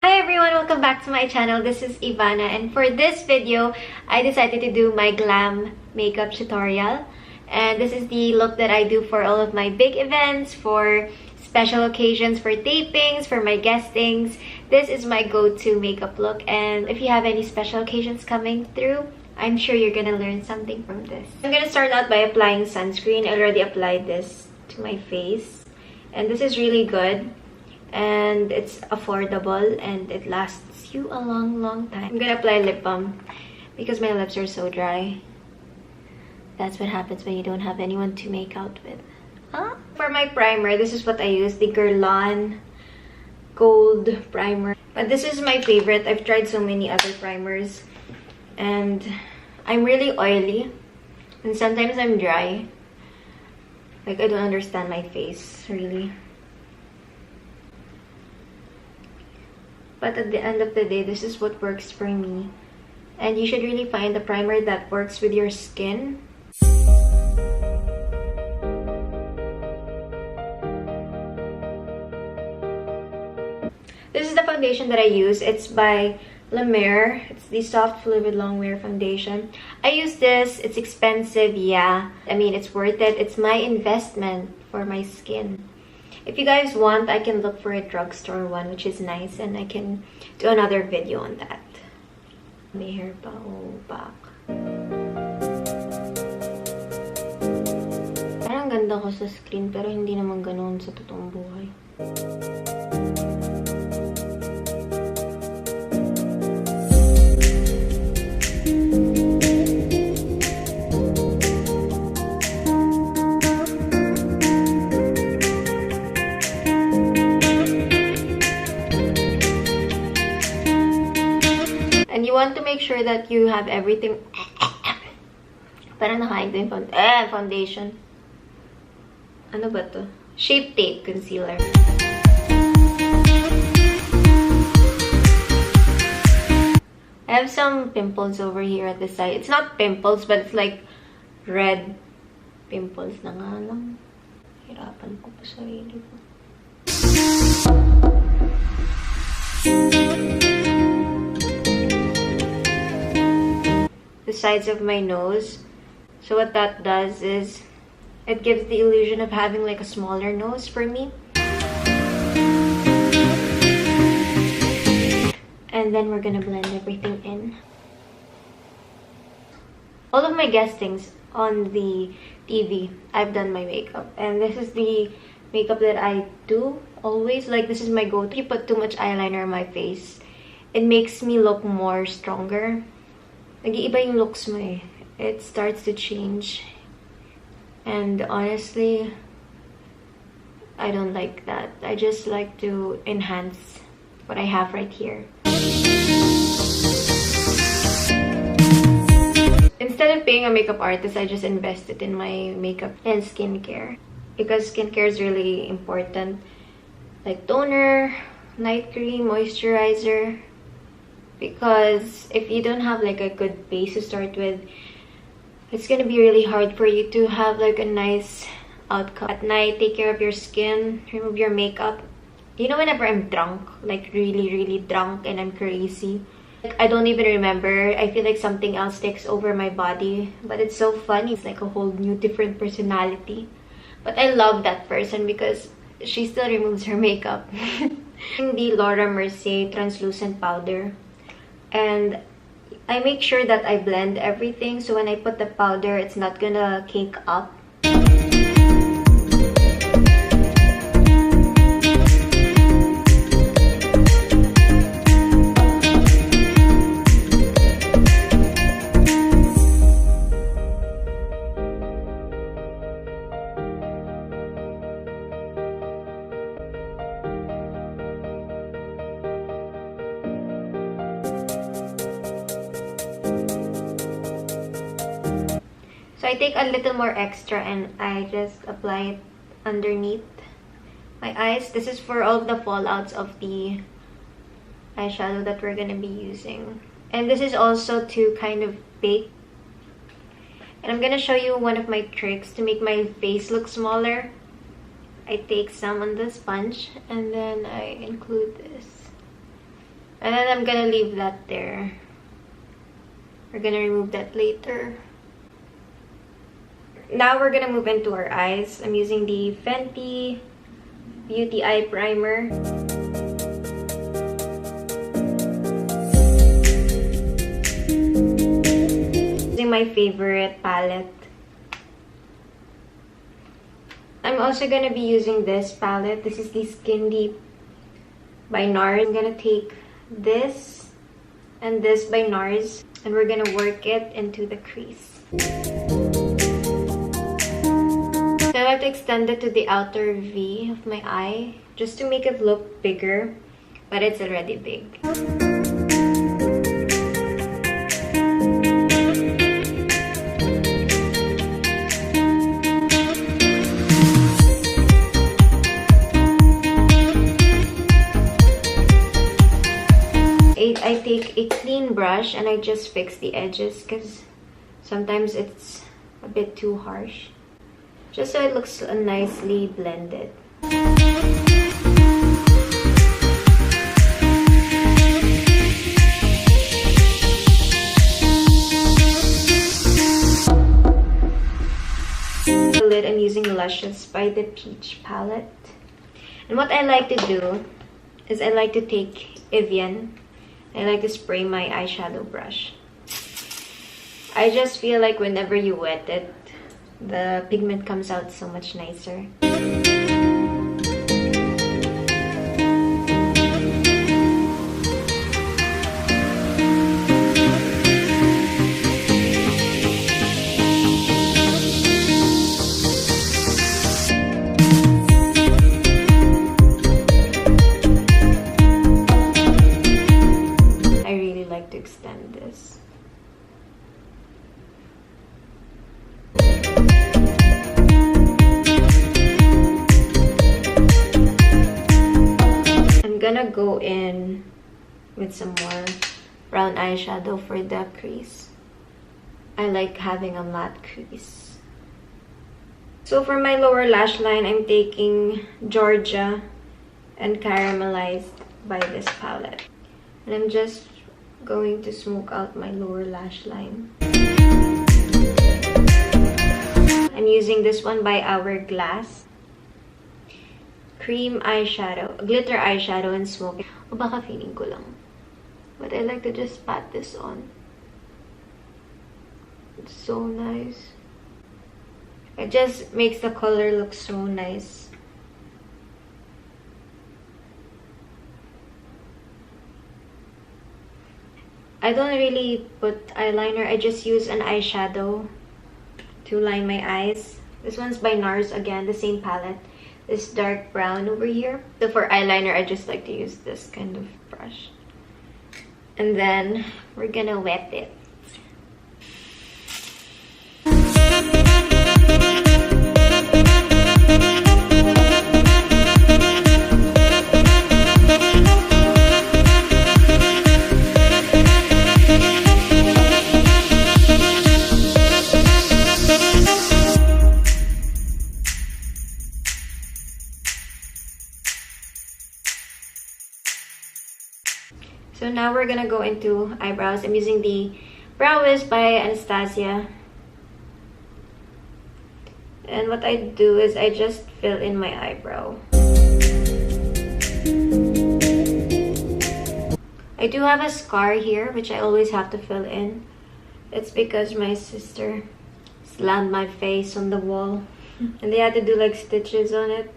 Hi everyone, welcome back to my channel. This is Ivana, and for this video, I decided to do my glam makeup tutorial. And this is the look that I do for all of my big events, for special occasions, for tapings, for my guestings. This is my go-to makeup look, and if you have any special occasions coming through, I'm sure you're gonna learn something from this. I'm gonna start out by applying sunscreen. I already applied this to my face, and this is really good. And it's affordable and it lasts you a long time. I'm gonna apply lip balm because my lips are so dry. That's what happens when you don't have anyone to make out with. Huh? For my primer, this is what I use, the Guerlain Gold Primer. But this is my favorite. I've tried so many other primers and I'm really oily and sometimes I'm dry. Like, I don't understand my face, really. But at the end of the day, this is what works for me. And you should really find a primer that works with your skin. This is the foundation that I use. It's by La Mer. It's the Soft Fluid Long Wear Foundation. I use this. It's expensive, yeah. I mean, it's worth it. It's my investment for my skin. If you guys want, I can look for a drugstore one, which is nice, and I can do another video on that. May hair pa, oh, back. Parang ganda ko sa screen, pero hindi naman ganoon sa totoong buhay. And you want to make sure that you have everything. Parang nakain ko yung foundation. Ano ba to? Shape Tape Concealer. I have some pimples over here at the side. It's not pimples, but it's like red pimples na nga lang. Hirapan ko pa sarili ko. The sides of my nose. So what that does is it gives the illusion of having like a smaller nose for me. And then we're gonna blend everything in. All of my guestings on the TV, I've done my makeup, and this is the makeup that I do always. Like, this is my go-to. If you put too much eyeliner on my face, it makes me look more stronger. Nag-iiba yung looks mo eh. It starts to change. And honestly, I don't like that. I just like to enhance what I have right here. Instead of paying a makeup artist, I just invested in my makeup and skincare. Because skincare is really important. Like toner, night cream, moisturizer. Because if you don't have like a good base to start with, it's gonna be really hard for you to have like a nice outcome. At night, take care of your skin, remove your makeup. You know, whenever I'm drunk, like really drunk and I'm crazy, like I don't even remember. I feel like something else takes over my body. But it's so funny. It's like a whole new different personality. But I love that person because she still removes her makeup. The Laura Mercier translucent powder. And I make sure that I blend everything, so when I put the powder, it's not gonna cake up. So I take a little more extra and I just apply it underneath my eyes. This is for all the fallouts of the eyeshadow that we're gonna be using. And this is also to kind of bake. And I'm gonna show you one of my tricks to make my face look smaller. I take some on the sponge and then I include this. And then I'm gonna leave that there. We're gonna remove that later. Now we're gonna move into our eyes. I'm using the Fenty Beauty Eye Primer. Using my favorite palette. I'm also gonna be using this palette. This is the Skin Deep by NARS. I'm gonna take this and this by NARS, and we're gonna work it into the crease. I like to extend it to the outer V of my eye just to make it look bigger, but it's already big. I take a clean brush and I just fix the edges because sometimes it's a bit too harsh. Just so it looks nicely blended. The lid, I'm using Luscious by the Peach palette. And what I like to do is I like to take Evian. I like to spray my eyeshadow brush. I just feel like whenever you wet it, the pigment comes out so much nicer. To extend this. I'm gonna go in with some more brown eyeshadow for the crease. I like having a matte crease. So for my lower lash line, I'm taking Georgia and Caramelized by this palette. And I'm just going to smoke out my lower lash line. I'm using this one by Hourglass. Cream eyeshadow, glitter eyeshadow and smoke. O baka feeling ko lang. But I like to just pat this on. It's so nice. It just makes the color look so nice. I don't really put eyeliner. I just use an eyeshadow to line my eyes. This one's by NARS again, the same palette. This dark brown over here. So for eyeliner, I just like to use this kind of brush. And then we're gonna wet it. So now we're gonna go into eyebrows. I'm using the Brow Wiz by Anastasia. And what I do is I just fill in my eyebrow. I do have a scar here, which I always have to fill in. It's because my sister slammed my face on the wall. And they had to do like stitches on it.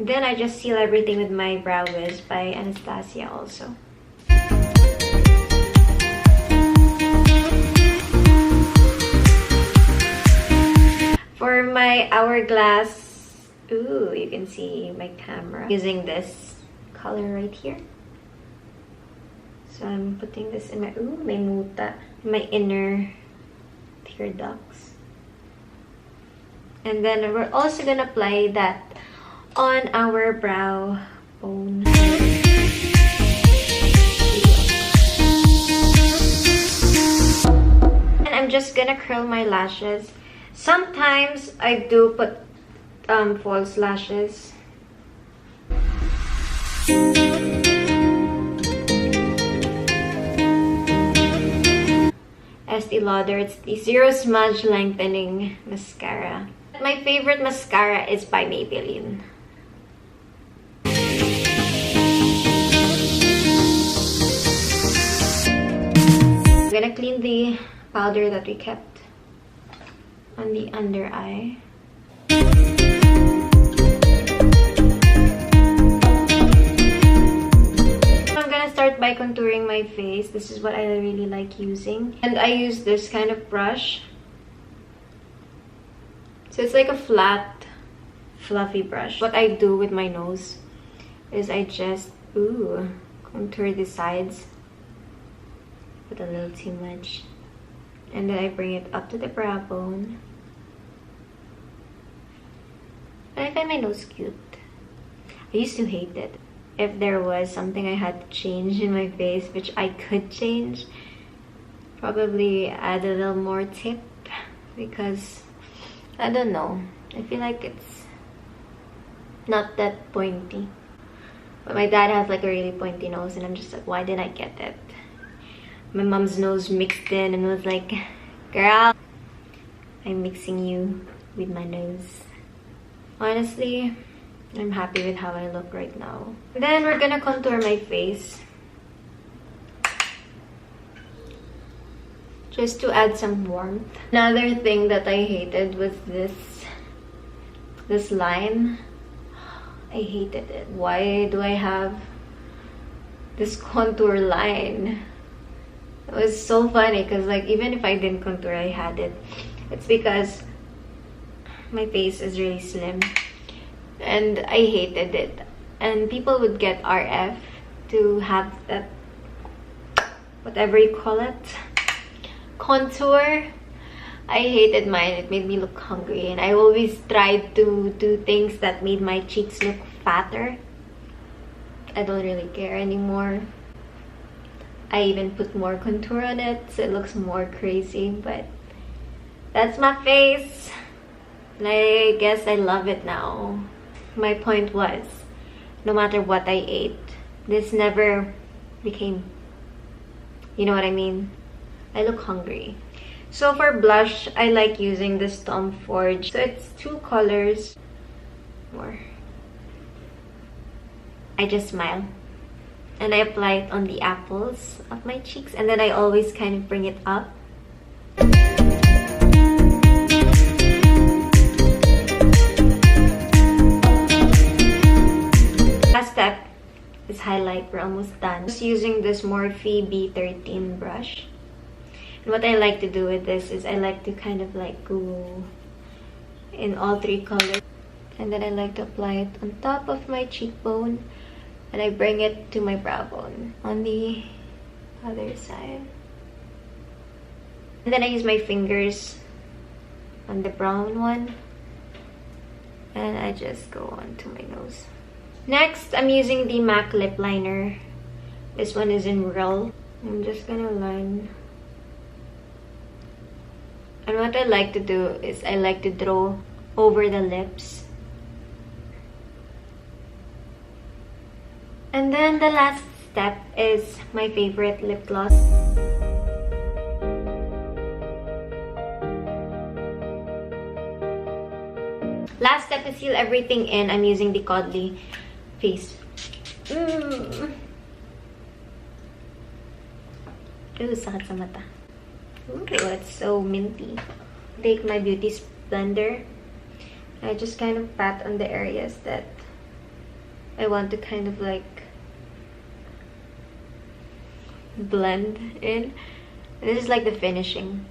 Then I just seal everything with my Brow Wiz by Anastasia also. For my Hourglass, ooh, you can see my camera. Using this color right here. So I'm putting this in my, ooh, may muta, my inner tear ducts. And then we're also gonna apply that on our brow bone. just gonna curl my lashes. Sometimes I do put false lashes. Estee Lauder, it's the Zero Smudge Lengthening Mascara. My favorite mascara is by Maybelline. I'm gonna clean the powder that we kept on the under eye. I'm gonna start by contouring my face. This is what I really like using. And I use this kind of brush. So it's like a flat, fluffy brush. What I do with my nose is I just, contour the sides. Put a little too much. And then I bring it up to the brow bone. And I find my nose cute. I used to hate it. If there was something I had to change in my face, which I could change, probably add a little more tip, because I don't know, I feel like it's not that pointy. But my dad has like a really pointy nose, and I'm just like, why didn't I get it? My mom's nose mixed in and was like, girl, I'm mixing you with my nose. Honestly, I'm happy with how I look right now. Then we're gonna contour my face. Just to add some warmth. Another thing that I hated was this line. I hated it. Why do I have this contour line? It was so funny because like even if I didn't contour, I had it. It's because my face is really slim. And I hated it. And people would get RF to have that, whatever you call it, contour. I hated mine. It made me look hungry. And I always tried to do things that made my cheeks look fatter. I don't really care anymore. I even put more contour on it so it looks more crazy. But that's my face. And I guess I love it now. My point was, no matter what I ate, this never became, you know what I mean? I look hungry. So for blush, I like using this Tom Ford. So it's 2 colors. More. I just smile. And I apply it on the apples of my cheeks. And then I always kind of bring it up. Step is highlight. We're almost done. Just using this Morphe B13 brush. And what I like to do with this is I like to kind of like go in all 3 colors. And then I like to apply it on top of my cheekbone. And I bring it to my brow bone on the other side. And then I use my fingers on the brown one. And I just go onto my nose. Next, I'm using the MAC lip liner. This one is in Real. I'm just gonna line. And what I like to do is I like to draw over the lips. And then the last step is my favorite lip gloss. Last step to seal everything in, I'm using the Codley face. Ooh, sakit sa mata. Ooh, it's so minty. Take my beauty blender. I just kind of pat on the areas that I want to kind of like blend in. And this is like the finishing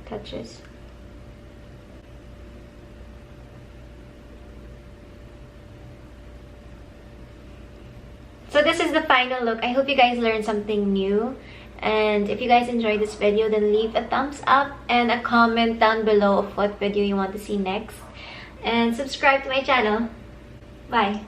touches. So this is the final look. I hope you guys learned something new. And if you guys enjoyed this video, then leave a thumbs up and a comment down below of what video you want to see next. And subscribe to my channel. Bye.